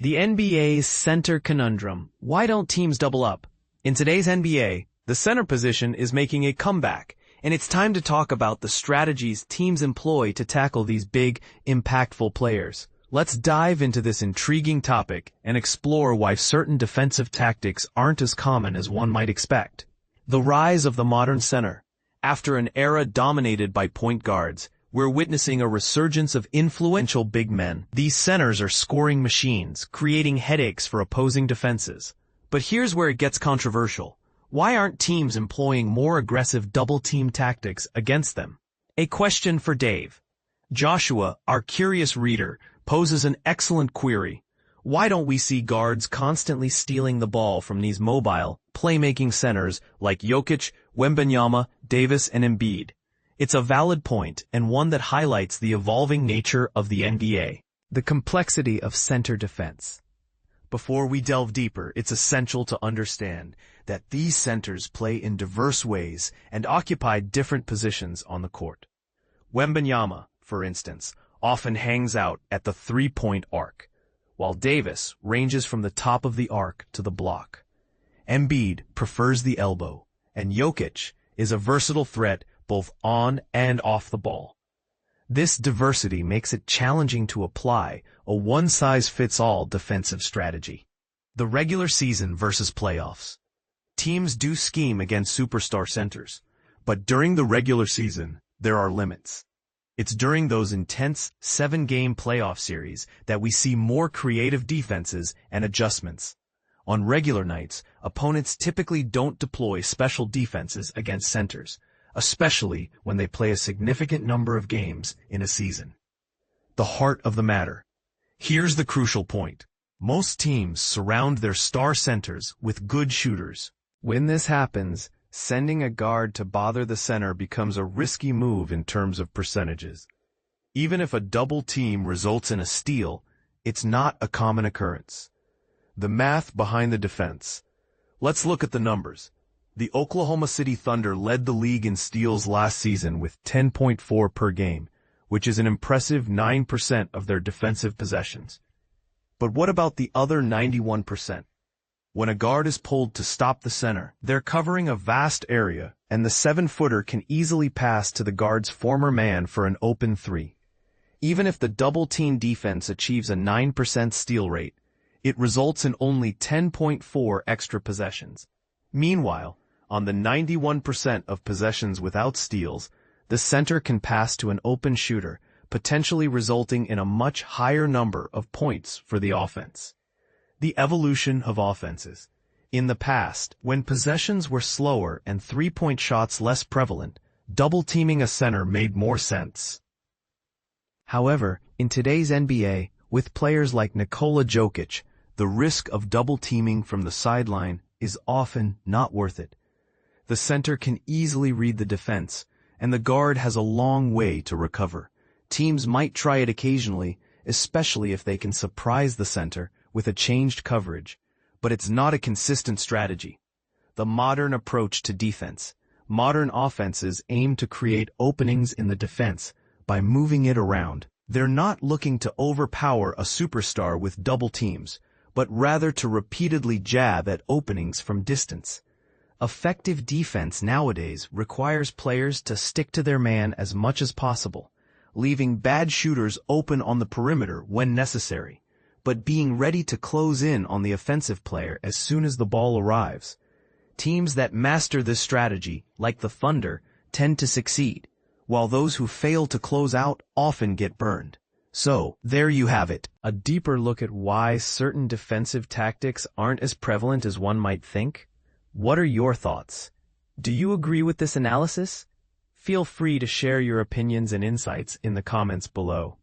The NBA's center conundrum. Why don't teams double up? In today's NBA, the center position is making a comeback, and it's time to talk about the strategies teams employ to tackle these big, impactful players. Let's dive into this intriguing topic and explore why certain defensive tactics aren't as common as one might expect. The rise of the modern center. After an era dominated by point guards, we're witnessing a resurgence of influential big men. These centers are scoring machines, creating headaches for opposing defenses. But here's where it gets controversial. Why aren't teams employing more aggressive double-team tactics against them? A question for Dave. Joshua, our curious reader, poses an excellent query. Why don't we see guards constantly stealing the ball from these mobile, playmaking centers like Jokic, Wembanyama, Davis, and Embiid? It's a valid point, and one that highlights the evolving nature of the NBA. The complexity of center defense. Before we delve deeper, it's essential to understand that these centers play in diverse ways and occupy different positions on the court. Wembanyama, for instance, often hangs out at the three-point arc, while Davis ranges from the top of the arc to the block. Embiid prefers the elbow, and Jokic is a versatile threat both on and off the ball. This diversity makes it challenging to apply a one-size-fits-all defensive strategy. The regular season versus playoffs. Teams do scheme against superstar centers, but during the regular season, there are limits. It's during those intense 7-game playoff series that we see more creative defenses and adjustments. On regular nights, opponents typically don't deploy special defenses against centers, especially when they play a significant number of games in a season. The heart of the matter. Here's the crucial point. Most teams surround their star centers with good shooters. When this happens, sending a guard to bother the center becomes a risky move in terms of percentages. Even if a double team results in a steal, it's not a common occurrence. The math behind the defense. Let's look at the numbers. The Oklahoma City Thunder led the league in steals last season with 10.4 per game, which is an impressive 9% of their defensive possessions. But what about the other 91%? When a guard is pulled to stop the center, they're covering a vast area, and the 7-footer can easily pass to the guard's former man for an open three. Even if the double-team defense achieves a 9% steal rate, it results in only 10.4 extra possessions. Meanwhile, on the 91% of possessions without steals, the center can pass to an open shooter, potentially resulting in a much higher number of points for the offense. The evolution of offenses. In the past, when possessions were slower and three-point shots less prevalent, double-teaming a center made more sense. However, in today's NBA, with players like Nikola Jokic, the risk of double-teaming from the sideline is often not worth it. The center can easily read the defense, and the guard has a long way to recover. Teams might try it occasionally, especially if they can surprise the center with a changed coverage, but it's not a consistent strategy. The modern approach to defense. Modern offenses aim to create openings in the defense by moving it around. They're not looking to overpower a superstar with double teams, but rather to repeatedly jab at openings from distance. Effective defense nowadays requires players to stick to their man as much as possible, leaving bad shooters open on the perimeter when necessary, but being ready to close in on the offensive player as soon as the ball arrives. Teams that master this strategy, like the Thunder, tend to succeed, while those who fail to close out often get burned. So, there you have it, a deeper look at why certain defensive tactics aren't as prevalent as one might think. What are your thoughts? Do you agree with this analysis? Feel free to share your opinions and insights in the comments below.